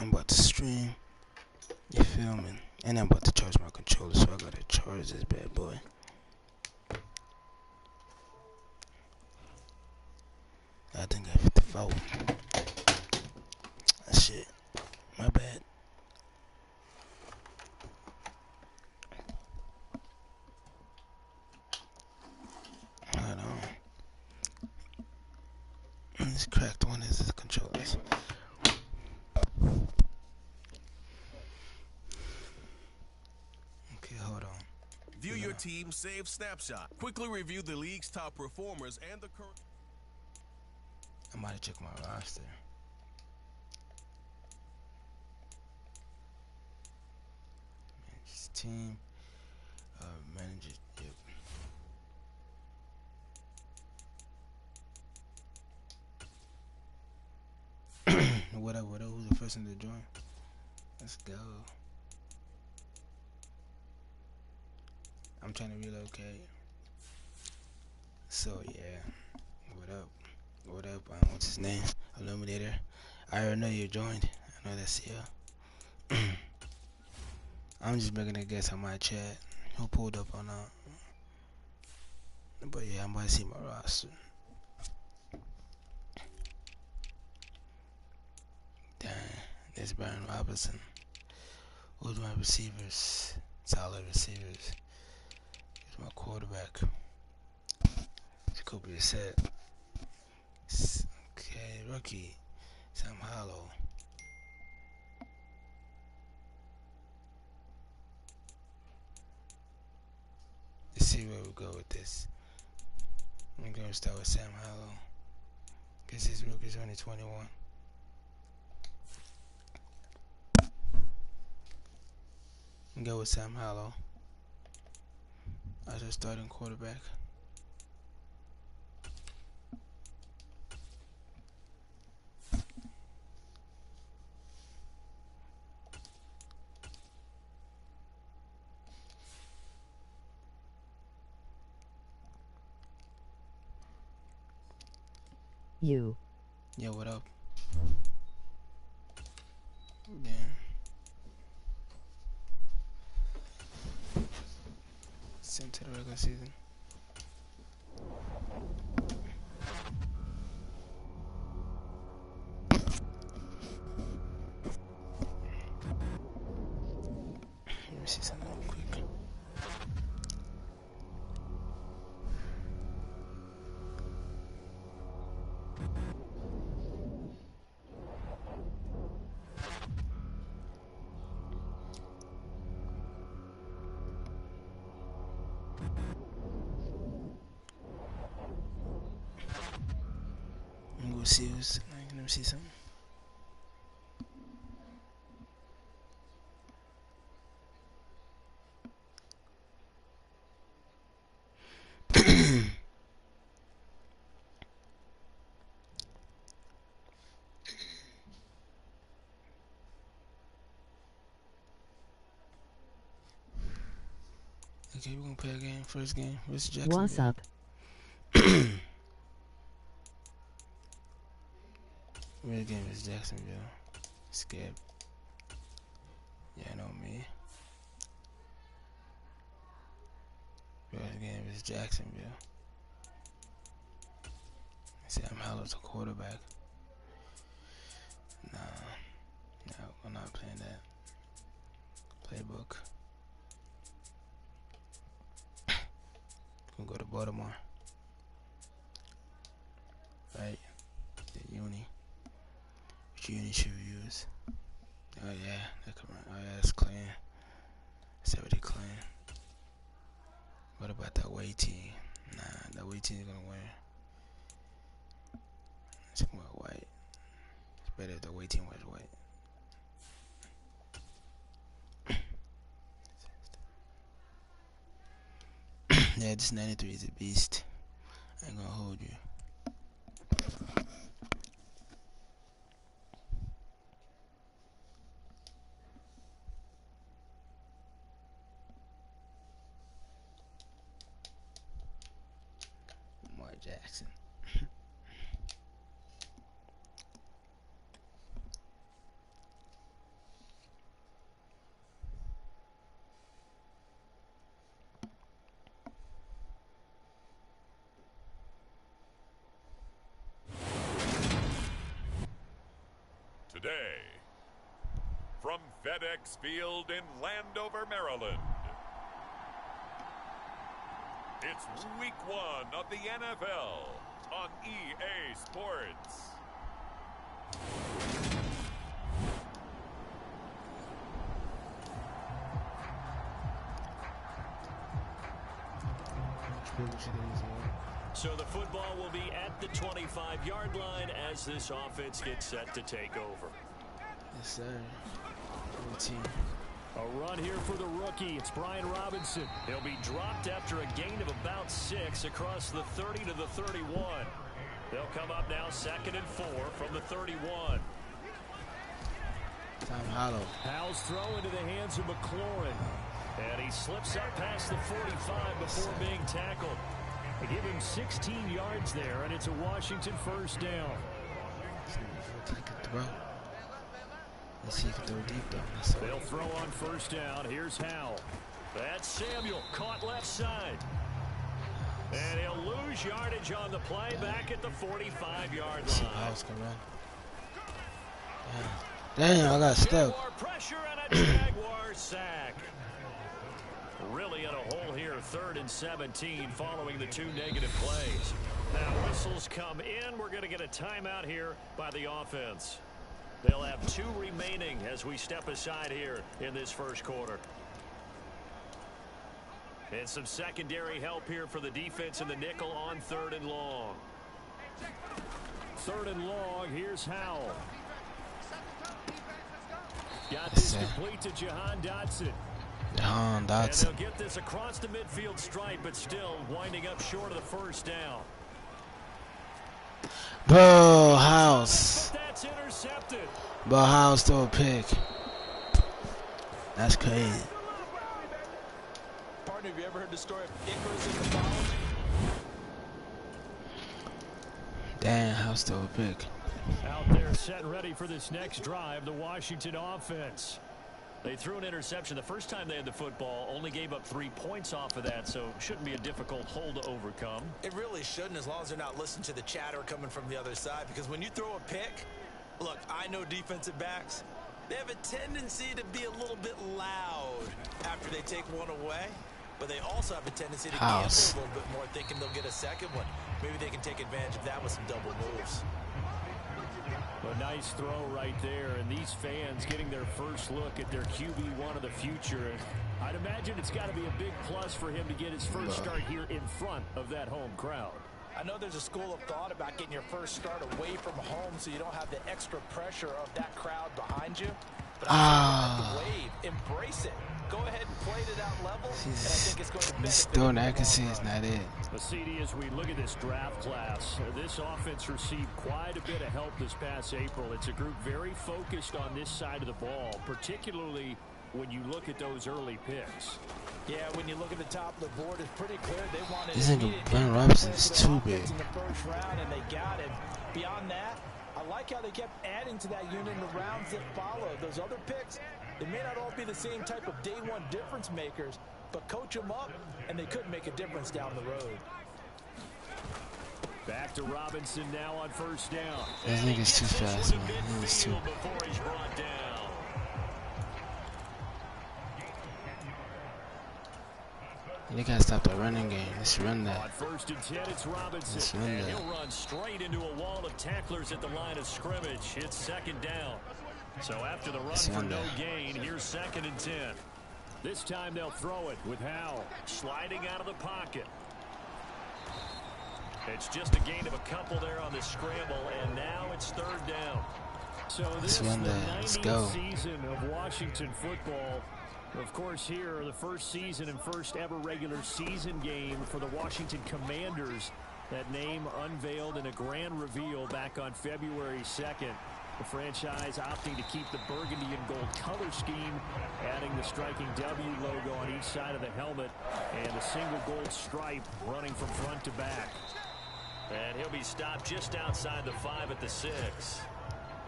I'm about to stream. You feel me? And I'm about to charge my controller, so I gotta charge this bad boy. I think I hit the vote. Shit. My bad. Hold on. This cracked one is the controllers. Okay, hold on. View your team save snapshot. Quickly review the league's top performers and the current. I might check my roster. Manage team. Manager. Yep. What up? Who's the first one to join? Let's go. I'm trying to relocate. So yeah. What up? What's his name? Illuminator. I already know you joined. I know that's you. I'm just making a guess on my chat. Who pulled up or not? But yeah, I'm about to see my roster. Dang, there's Brian Robinson. Who's my receivers? Solid receivers. Here's my quarterback. Jacoby set. Okay, rookie. Sam Hollow. Let's see where we go with this. I'm gonna start with Sam Hollow. Guess his rookie's only 21. Go with Sam Hollow as our starting quarterback. You. Yeah, what up? Yeah. Same to the regular season. Let me see something real quick. I'm gonna go see who's. Let me see something. Okay, we're gonna play a game. First game. Where's Jackson? What's up? Real game is Jacksonville. Skip. Yeah, I know me. Real game is Jacksonville. Sam Howell's a quarterback. Nah, I'm not playing that. Playbook. Gonna go to Baltimore. Right? The uni. Which uni should we use? Oh yeah, that's clean. That's already clean. What about that away team? Nah, that away team is gonna win. It's gonna be white. It's better if the away team was white. Yeah, this 93 is a beast. I ain't gonna hold you. Lamar Jackson. from FedEx Field in Landover, Maryland. It's week 1 of the NFL on EA Sports. So the football will be at the 25-yard line as this offense gets set to take over. Yes, sir. Routine. A run here for the rookie. It's Brian Robinson. He'll be dropped after a gain of about 6 across the 30 to the 31. They'll come up now 2nd and 4 from the 31. Tom Hollow. Howell's throw into the hands of McLaurin. And he slips up past the 45 before being tackled. They give him 16 yards there, and it's a Washington first down. Let's see if he can throw deep, though. They'll throw on first down. Here's Howell. That's Samuel, caught left side. And he'll lose yardage on the play back at the 45-yard line. Howell's gonna run. Damn, I got stuck. Jaguar pressure and a Jaguar sack. Really in a hole here, 3rd and 17 following the 2 negative plays. Now whistles come in. We're going to get a timeout here by the offense. They'll have 2 remaining as we step aside here in this first quarter. And some secondary help here for the defense in the nickel on 3rd and long. 3rd and long, here's Howell. Got this complete to Jahan Dotson. Jahan Dotson. And they'll get this across the midfield stripe, but still winding up short of the first down. Bro, House. But that's intercepted. Bro, House throw a pick. That's crazy. Partner, have you ever heard the story of Icarus in the mythology? Damn, House throw a pick. Out there set and ready for this next drive, the Washington offense. They threw an interception the first time they had the football, only gave up 3 points off of that, so shouldn't be a difficult hole to overcome. It really shouldn't, as long as they're not listening to the chatter coming from the other side, because when you throw a pick, look, I know defensive backs, they have a tendency to be a little bit loud after they take one away, but they also have a tendency to gamble a little bit more, thinking they'll get a second one. Maybe they can take advantage of that with some double moves. A nice throw right there, and these fans getting their first look at their QB1 of the future. I'd imagine it's got to be a big plus for him to get his first start here in front of that home crowd. I know there's a school of thought about getting your first start away from home so you don't have the extra pressure of that crowd behind you. But I think the wave, embrace it. Go ahead and play to that level, and I think it's going to benefit. Throwing accuracy is not it. But CD, as we look at this draft class, this offense received quite a bit of help this past April. It's a group very focused on this side of the ball, particularly when you look at those early picks. Yeah, when you look at the top of the board, it's pretty clear they wanted this nigga Ben Robinson is too big. In the first round, and they got it. Beyond that, I like how they kept adding to that unit in the rounds that followed. Those other picks, they may not all be the same type of day one difference makers, but coach them up, and they could make a difference down the road. Back to Robinson now on first down. This nigga's too fast, man. He's too. Before he's brought down. They gotta stop the running game. Let's run that. On 1st and 10, it's Robinson. Let's run and that. he'll run straight into a wall of tacklers at the line of scrimmage. It's 2nd down. So after the run for no gain, here's 2nd and 10. This time they'll throw it with Howell sliding out of the pocket. It's just a gain of a couple there on the scramble, and now it's 3rd down. So this is the 90th season of Washington football. Of course, here, the first season and first ever regular season game for the Washington Commanders. That name unveiled in a grand reveal back on February 2nd. The franchise opting to keep the burgundy and gold color scheme, adding the striking W logo on each side of the helmet, and a single gold stripe running from front to back. And he'll be stopped just outside the 5 at the 6.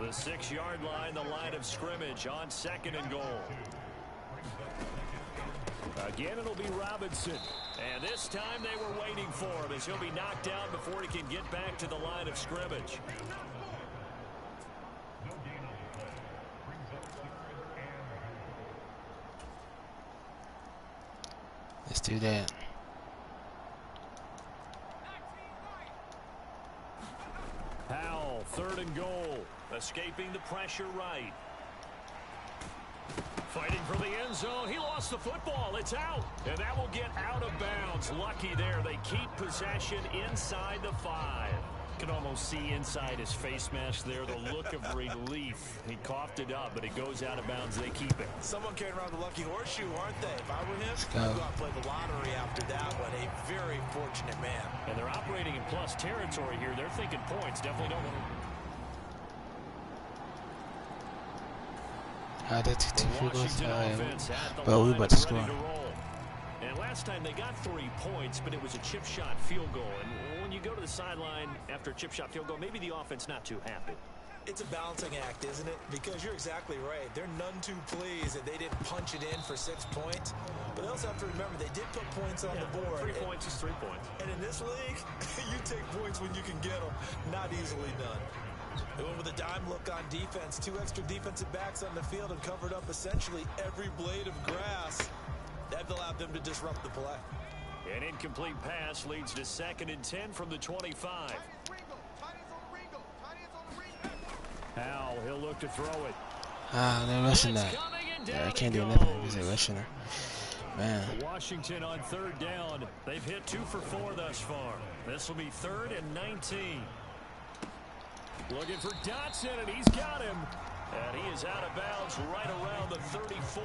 The 6-yard line, the line of scrimmage on 2nd and goal. Again, it'll be Robinson. And this time they were waiting for him as he'll be knocked down before he can get back to the line of scrimmage. Let's do that. Powell, 3rd and goal. Escaping the pressure right. Fighting for the end zone. He lost the football. It's out. And that will get out of bounds. Lucky there. They keep possession inside the 5. You can almost see inside his face mask there the look of relief. He coughed it up, but it goes out of bounds. They keep it. Someone carrying around the lucky horseshoe, aren't they? If I were him, Let's go. I'd go out and play the lottery after that one. A very fortunate man. And they're operating in plus territory here. They're thinking points. Definitely don't want to. They took 2 field goals. But But we about to score. And last time they got 3 points, but it was a chip shot field goal. And when you go to the sideline after a chip shot field goal, maybe the offense not too happy. It's a balancing act, isn't it? Because you're exactly right. They're none too pleased that they didn't punch it in for 6 points. But they also have to remember they did put points on the board. 3 points is 3 points. And in this league, you take points when you can get them. Not easily done. They went with a dime look on defense. 2 extra defensive backs on the field and covered up essentially every blade of grass. That allowed them to disrupt the play. An incomplete pass leads to 2nd and 10 from the 25. Powell, he'll look to throw it. They're rushing that. Yeah, I can't do nothing because they're rushing her. Man. Washington on 3rd down. They've hit 2 for 4 thus far. This will be 3rd and 19. Looking for Dotson, and he's got him. And he is out of bounds right around the 34.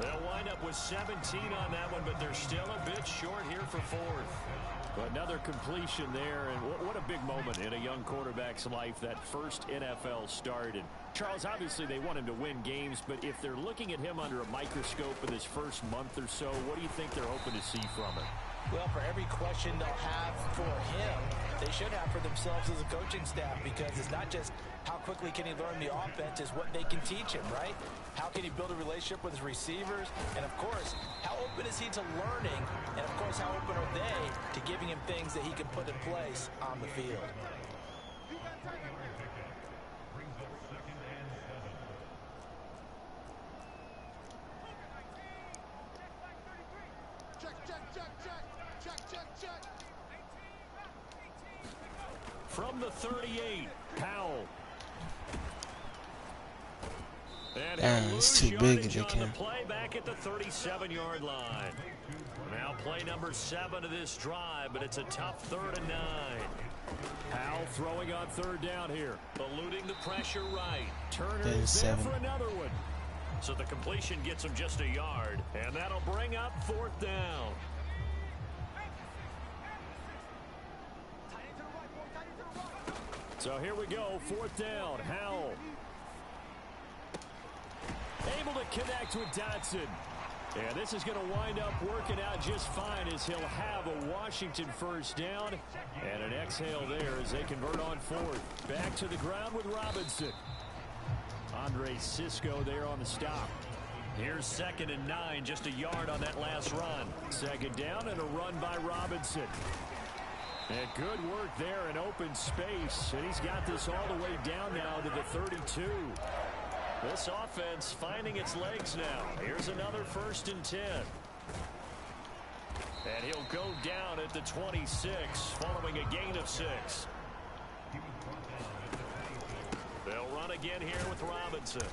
They'll wind up with 17 on that one, but they're still a bit short here for 4th. Another completion there, and what a big moment in a young quarterback's life, that first NFL start. And Charles, obviously they want him to win games, but if they're looking at him under a microscope in his first month or so, what do you think they're hoping to see from him? Well, for every question they'll have for him, they should have for themselves as a coaching staff, because it's not just how quickly can he learn the offense, it's what they can teach him, right? How can he build a relationship with his receivers? And, of course, how open is he to learning? And, of course, how open are they to giving him things that he can put in place on the field? From the 38, Powell. And it's too big if they on can. the play back at the 37-yard line. Now play number 7 of this drive, but it's a tough 3rd and 9. Powell throwing on 3rd down here. Eluding the pressure right. Turner is there for another one. So the completion gets him just a yard, and that'll bring up 4th down. So here we go, 4th down. Howell. Able to connect with Dotson. And this is going to wind up working out just fine, as he'll have a Washington first down. And an exhale there as they convert on 4th. Back to the ground with Robinson. Andre Cisco there on the stop. Here's 2nd and 9, just a yard on that last run. 2nd down and a run by Robinson. And good work there in open space. And he's got this all the way down now to the 32. This offense finding its legs now. Here's another 1st and 10. And he'll go down at the 26 following a gain of 6. They'll run again here with Robinson.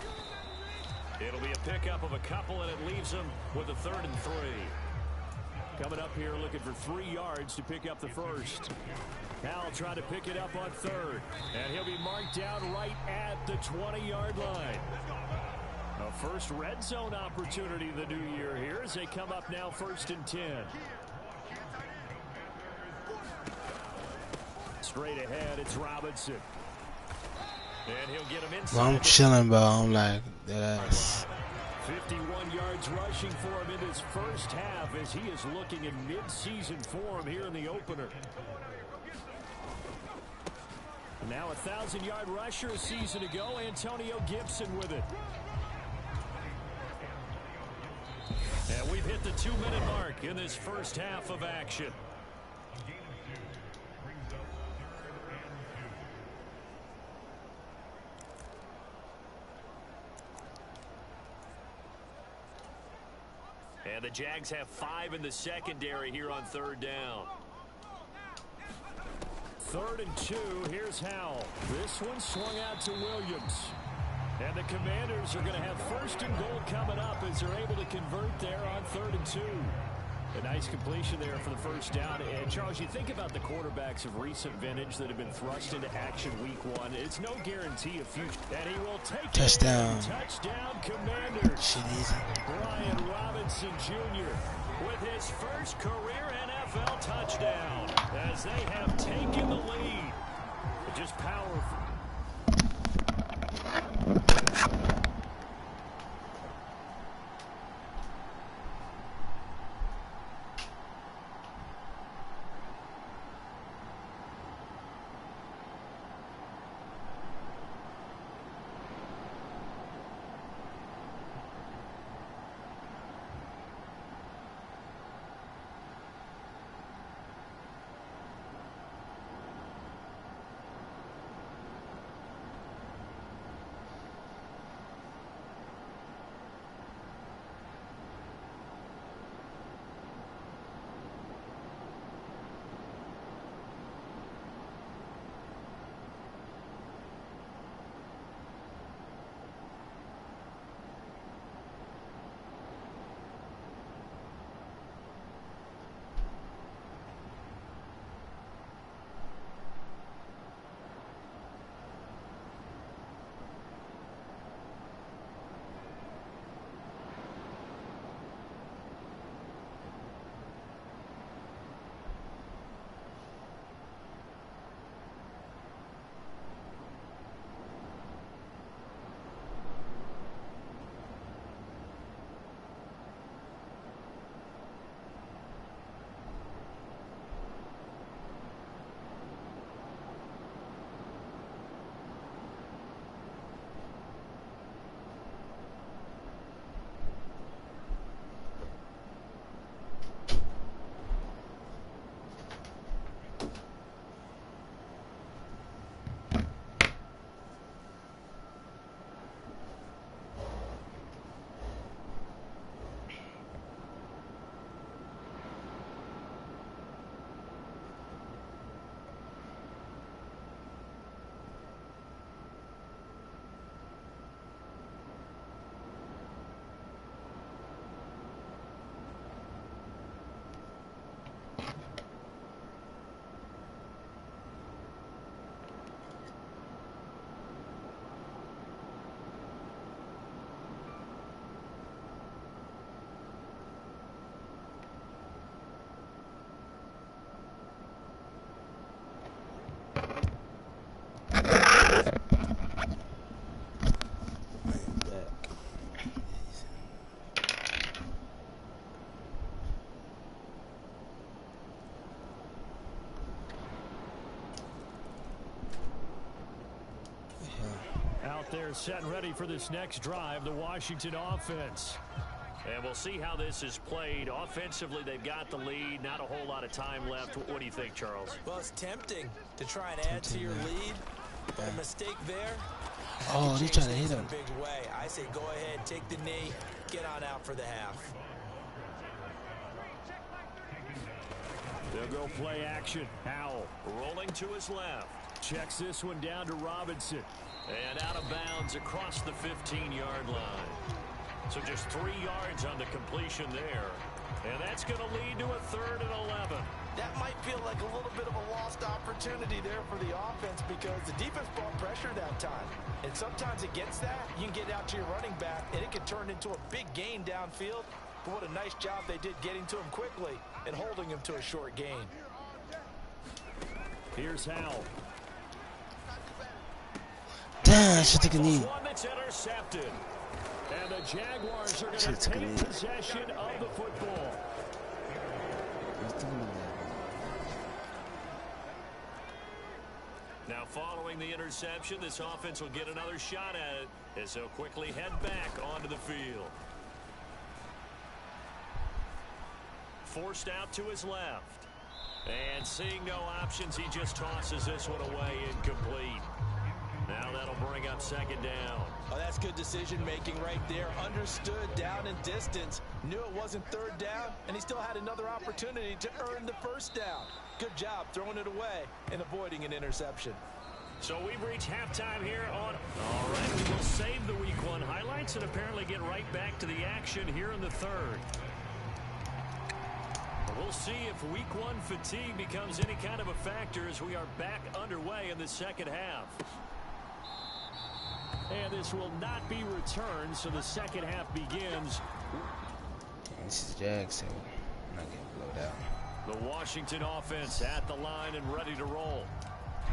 It'll be a pickup of a couple, and it leaves them with a 3rd and 3. Coming up here looking for 3 yards to pick up the first. Powell trying to pick it up on 3rd. And he'll be marked down right at the 20-yard line. A first red zone opportunity the new year here as they come up now 1st and 10. Straight ahead, it's Robinson. And he'll get him inside. Well, I'm chilling, bro. I'm like, that's 51 yards rushing for him in his first half as he is looking in mid-season form here in the opener. Now a 1,000-yard rusher a season ago, Antonio Gibson with it. And we've hit the 2-minute mark in this first half of action. And the Jags have 5 in the secondary here on 3rd down. 3rd and 2. Here's Howell. This one swung out to Williams. And the Commanders are going to have 1st and goal coming up as they're able to convert there on 3rd and 2. A nice completion there for the 1st down. And, Charles, you think about the quarterbacks of recent vintage that have been thrust into action week 1. It's no guarantee of future. And he will take touchdown. Touchdown, Commanders. Shit easy. Brian Robinson Jr. with his first career NFL touchdown as they have taken the lead. Just powerful. They're set and ready for this next drive, the Washington offense. And we'll see how this is played. Offensively, they've got the lead. Not a whole lot of time left. What do you think, Charles? Well, it's tempting to try and add to your lead, but a mistake there. Oh, he's trying to hit him. In a big way. I say go ahead, take the knee, get on out for the half. They'll go play action. Howell rolling to his left. Checks this one down to Robinson. And out of bounds across the 15-yard line. So just 3 yards on the completion there. And that's going to lead to a 3rd and 11. That might feel like a little bit of a lost opportunity there for the offense because the defense brought pressure that time. And sometimes against that, you can get out to your running back, and it can turn into a big gain downfield. But what a nice job they did getting to him quickly and holding him to a short gain. Here's Howell. Damn, should take a knee. One that's intercepted. And the Jaguars are going to take possession of the football. Now following the interception, this offense will get another shot at it as they'll quickly head back onto the field. Forced out to his left. And seeing no options, he just tosses this one away incomplete. Now that'll bring up second down. Oh, that's good decision-making right there. Understood down and distance. Knew it wasn't third down, and he still had another opportunity to earn the first down. Good job throwing it away and avoiding an interception. So we've reached halftime here on... All right, we will save the Week 1 highlights and apparently get right back to the action here in the third. We'll see if Week 1 fatigue becomes any kind of a factor as we are back underway in the second half. And this will not be returned, so the second half begins. This is Jack, so I'm not getting blowed out. The Washington offense at the line and ready to roll.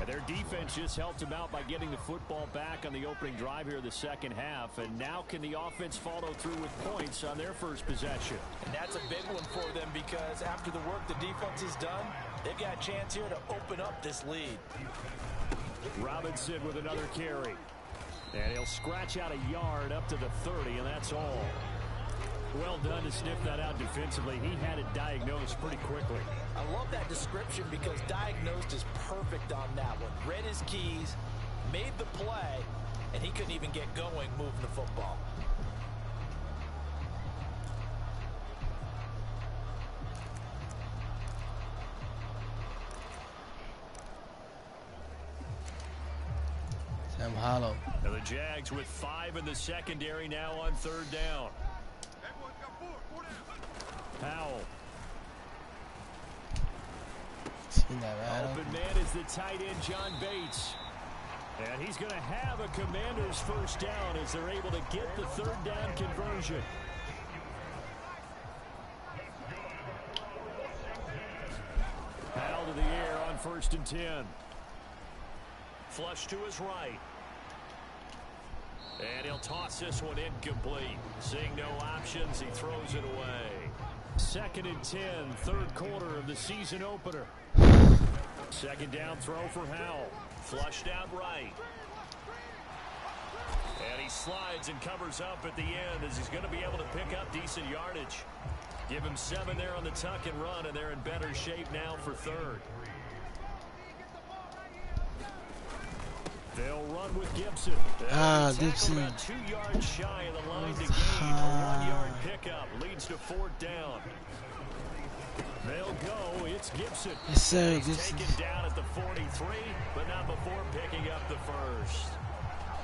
And their defense just helped them out by getting the football back on the opening drive here in the second half. And now can the offense follow through with points on their first possession? And that's a big one for them because after the work the defense has done, they've got a chance here to open up this lead. Robinson with another carry. And he'll scratch out a yard up to the 30, and that's all. Well done to sniff that out defensively. He had it diagnosed pretty quickly. I love that description because diagnosed is perfect on that one. Read his keys, made the play, and he couldn't even get going moving the football. Sam Hollow. Now the Jags with 5 in the secondary now on third down. Powell. Open man is the tight end, John Bates. And he's going to have a Commander's first down as they're able to get the third down conversion. Powell to the air on 1st and 10. Flush to his right. And he'll toss this one incomplete. Seeing no options, he throws it away. 2nd and 10, third quarter of the season opener. Second down throw for Howell. Flushed out right. And he slides and covers up at the end as he's going to be able to pick up decent yardage. Give him 7 there on the tuck and run, and they're in better shape now for third. They'll run with Gibson. Gibson. About 2 yards shy of the line to gain. A 1-yard pickup leads to 4th down. They'll go. It's Gibson. Yes, sir. He's Gibson. taken down at the 43, but not before picking up the first.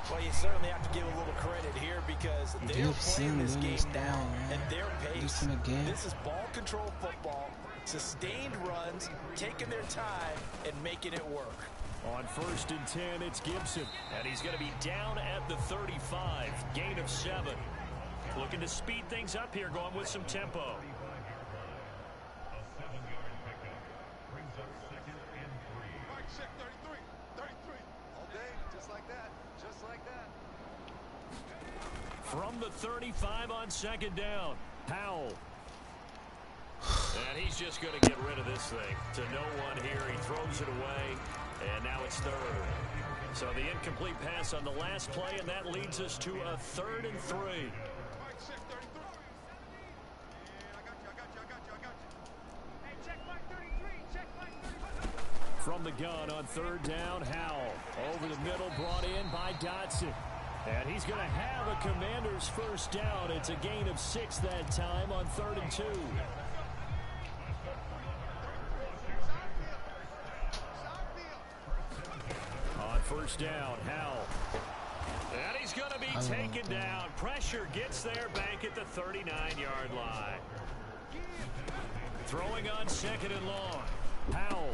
Well, you certainly have to give a little credit here because they're playing this game down at their pace. This is ball control football, sustained runs, taking their time, and making it work. On 1st and 10, it's Gibson. And he's going to be down at the 35. Gain of 7. Looking to speed things up here, going with some tempo. From the 35 on 2nd down, Powell. And he's just going to get rid of this thing. To no one here, he throws it away. And now it's 3rd. So the incomplete pass on the last play, and that leads us to a 3rd and 3. From the gun on 3rd down, Howell. Over the middle, brought in by Dotson. And he's going to have a Commander's first down. It's a gain of 6 that time on 3rd and 2. On 1st down, Howell. And he's going to be taken down. Pressure gets there back at the 39-yard line. Throwing on 2nd and long. Powell.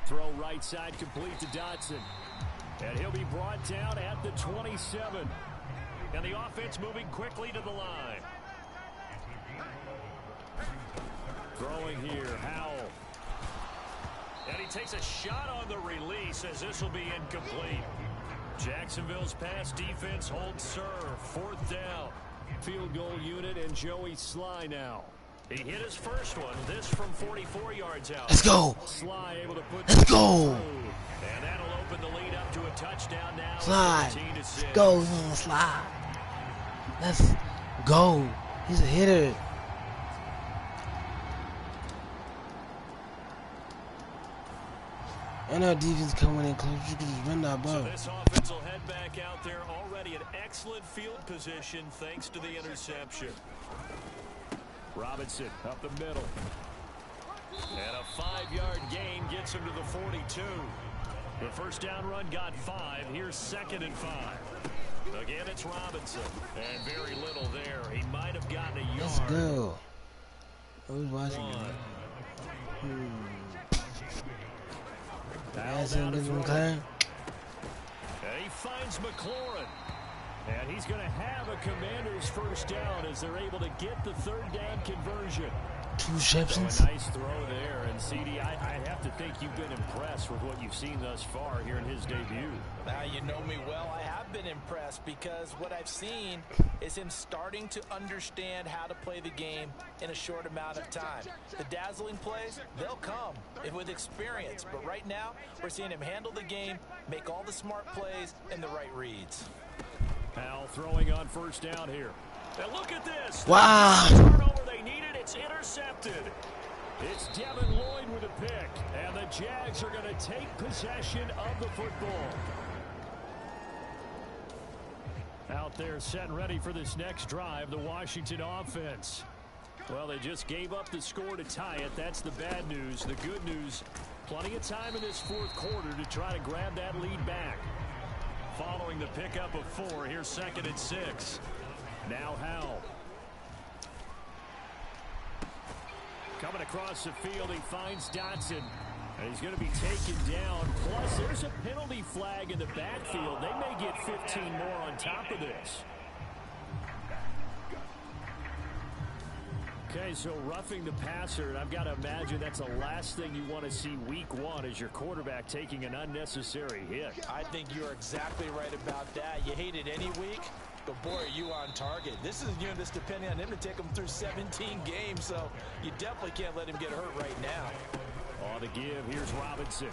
Throw right side complete to Dotson. And he'll be brought down at the 27. And the offense moving quickly to the line. Throwing here, Howell. And he takes a shot on the release as this will be incomplete. Jacksonville's pass defense holds serve. 4th down. Field goal unit and Joey Sly now. He hit his first one. This from 44 yards out. Let's go. Sly able to put Let's go. And that'll open the lead up to a touchdown now. Slide. Let's go, Slide. Let's go. He's a hitter. And our defense coming in close. You can just run that ball. So this offense will head back out there, already an excellent field position thanks to the interception. Robinson up the middle. And a 5-yard gain gets him to the 42. The first down run got 5. Here's 2nd and 5. Again, it's Robinson. And very little there. He might have gotten a yard. Let's go. Who's watching it? And he finds McLaurin. And he's going to have a Commander's first down as they're able to get the 3rd down conversion. 2 receptions. So a nice throw there. And CD, I have to think you've been impressed with what you've seen thus far here in his debut. Now, you know me well. I have been impressed because what I've seen is him starting to understand how to play the game in a short amount of time. The dazzling plays, they'll come with experience. But right now, we're seeing him handle the game, make all the smart plays, and the right reads. Powell throwing on first down here. And look at this. Wow. The turnover they needed, it's intercepted. It's Devin Lloyd with a pick. And the Jags are going to take possession of the football. Out there set and ready for this next drive, the Washington offense. Well, they just gave up the score to tie it. That's the bad news. The good news, plenty of time in this 4th quarter to try to grab that lead back. Following the pickup of 4, here's 2nd and 6. Now Howell. Coming across the field, he finds Dotson. And he's going to be taken down. Plus, there's a penalty flag in the backfield. They may get 15 more on top of this. Okay, so roughing the passer, and I've got to imagine that's the last thing you want to see week 1 as your quarterback taking an unnecessary hit. I think you're exactly right about that. You hate it any week, but boy, are you on target. This is this depending on him to take him through 17 games, so you definitely can't let him get hurt right now. On the give, here's Robinson.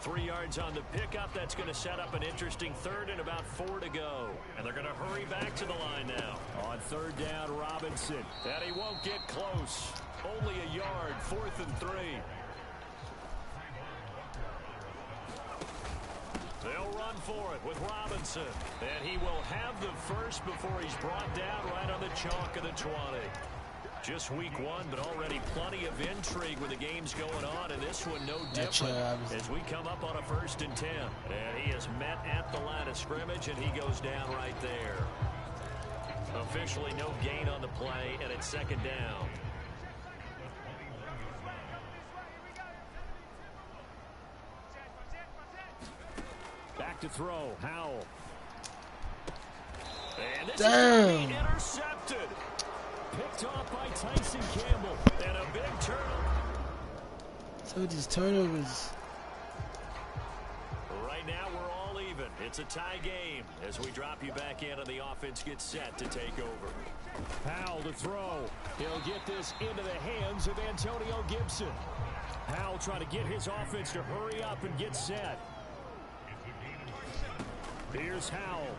3 yards on the pickup. That's going to set up an interesting 3rd and about 4 to go. And they're going to hurry back to the line now. On 3rd down, Robinson. And he won't get close. Only a yard, 4th and 3. They'll run for it with Robinson. And he will have the first before he's brought down right on the chalk of the 20. Just week 1, but already plenty of intrigue with the games going on, and this one no different as we come up on a 1st and 10. And he is met at the line of scrimmage, and he goes down right there. Officially no gain on the play, and it's 2nd down. Back to throw, Howell. And this is going to be intercepted. Picked off by Tyson Campbell. And a big turnover. So these turnovers. Right now we're all even. It's a tie game as we drop you back in and the offense gets set to take over. Powell to throw. He'll get this into the hands of Antonio Gibson. Powell trying to get his offense to hurry up and get set. Here's Howell.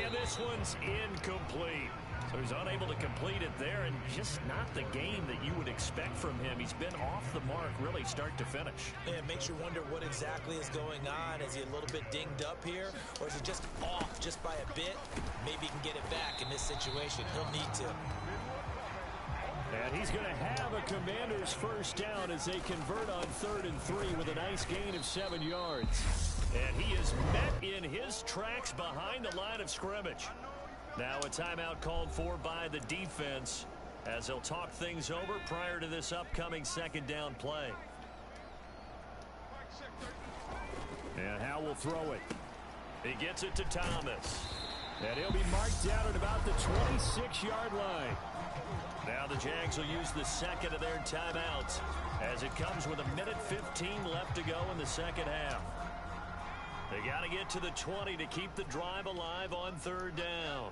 And this one's incomplete. So he's unable to complete it there, and just not the game that you would expect from him. He's been off the mark really start to finish. Yeah, it makes you wonder what exactly is going on. Is he a little bit dinged up here, or is it just off just by a bit? Maybe he can get it back in this situation. He'll need to. And he's going to have a Commander's first down as they convert on 3rd and 3 with a nice gain of 7 yards. And he is met in his tracks behind the line of scrimmage. Now a timeout called for by the defense as they'll talk things over prior to this upcoming 2nd down play. And Howell will throw it. He gets it to Thomas. And he'll be marked down at about the 26-yard line. Now the Jags will use the 2nd of their timeouts as it comes with 1:15 left to go in the 2nd half. They got to get to the 20 to keep the drive alive on 3rd down.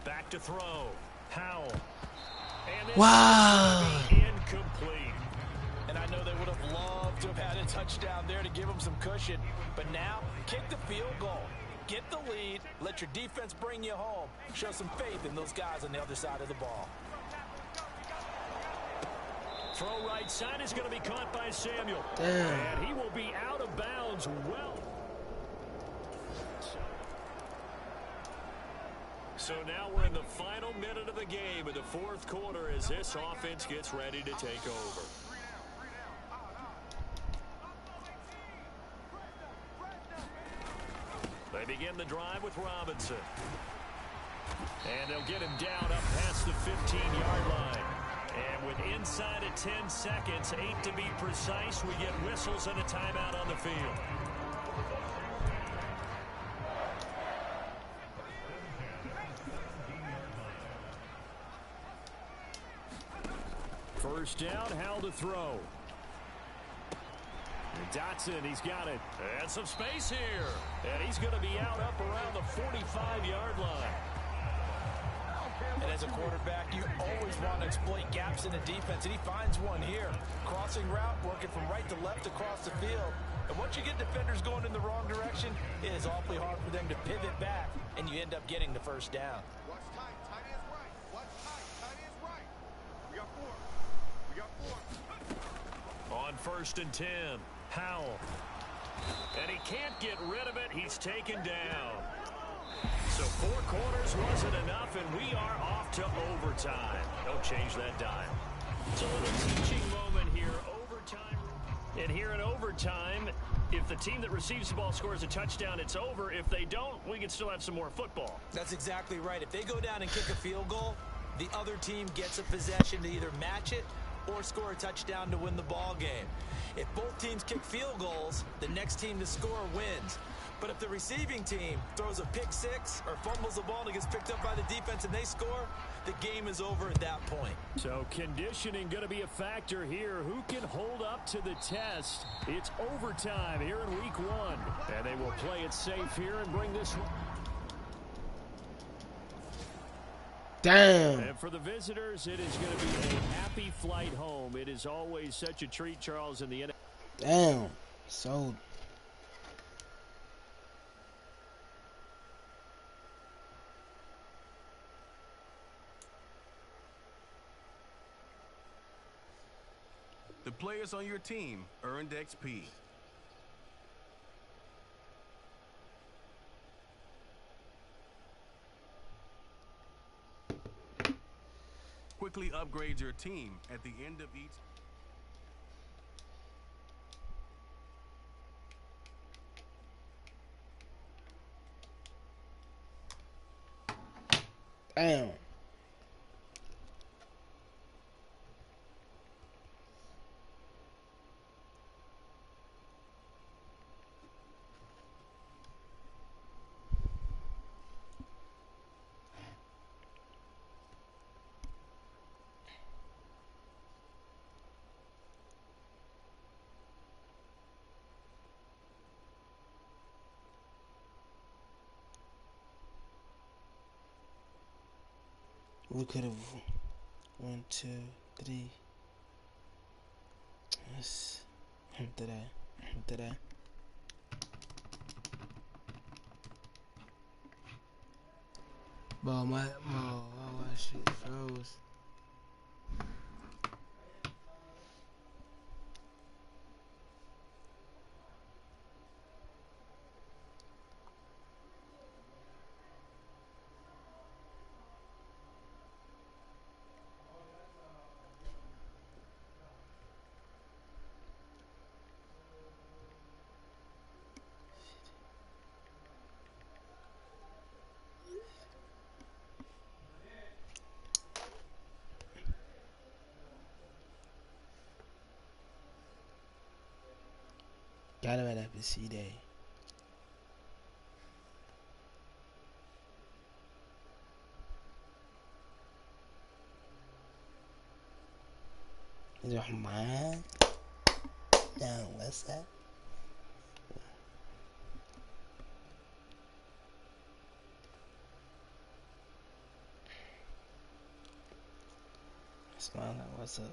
Back to throw. Howell. And Wow. Incomplete. And I know they would have loved to have had a touchdown there to give them some cushion. But now, kick the field goal. Get the lead. Let your defense bring you home. Show some faith in those guys on the other side of the ball. Throw right side is going to be caught by Samuel. Damn. And he will be out of bounds. So now we're in the final minute of the game in the fourth quarter as this offense gets ready to take over. They begin the drive with Robinson. And they'll get him down up past the 15-yard line. And with inside of 10 seconds, 8 to be precise, we get whistles and a timeout on the field. First down, Howell to throw. Dotson, he's got it. And some space here. And he's going to be out up around the 45-yard line. And as a quarterback, you always want to exploit gaps in the defense, and he finds one here. Crossing route, working from right to left across the field. And once you get defenders going in the wrong direction, it is awfully hard for them to pivot back, and you end up getting the first down. Watch tight. Tight is right. Watch tight. Tight is right. We got 4. We got 4. On 1st and 10, Howell. And he can't get rid of it. He's taken down. So 4 quarters wasn't enough, and we are off to overtime. Don't change that dime. So a teaching moment here, overtime. And here in overtime, if the team that receives the ball scores a touchdown, it's over. If they don't, we can still have some more football. That's exactly right. If they go down and kick a field goal, the other team gets a possession to either match it or score a touchdown to win the ball game. If both teams kick field goals, the next team to score wins. But if the receiving team throws a pick six or fumbles the ball and it gets picked up by the defense and they score, the game is over at that point. So conditioning going to be a factor here. Who can hold up to the test? It's overtime here in week 1. And they will play it safe here and bring this one. Damn. And for the visitors, it is going to be a happy flight home. It is always such a treat, Charles, in the NFL. Damn. So. The players on your team earned XP. Quickly upgrade your team at the end of each. Damn. We could have 1, 2, 3. Yes. Did I? Bro, my shit froze. Gotta have a C day. Rahman? No, what's that? Smile like, what's up?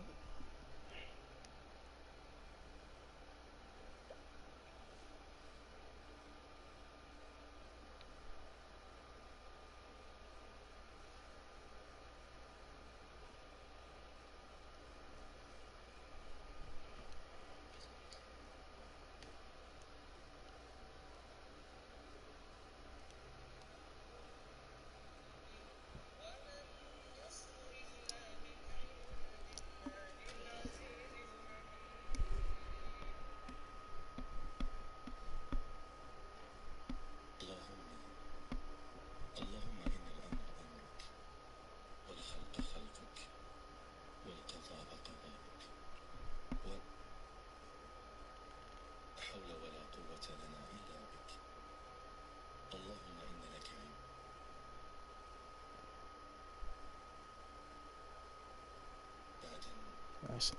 Nice.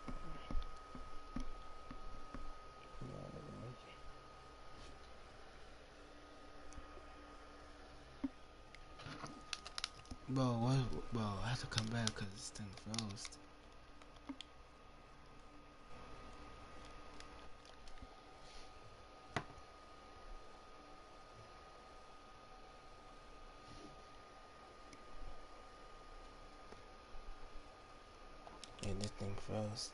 Bro, what? Bro, I have to come back because this thing froze. Yeah, this thing froze.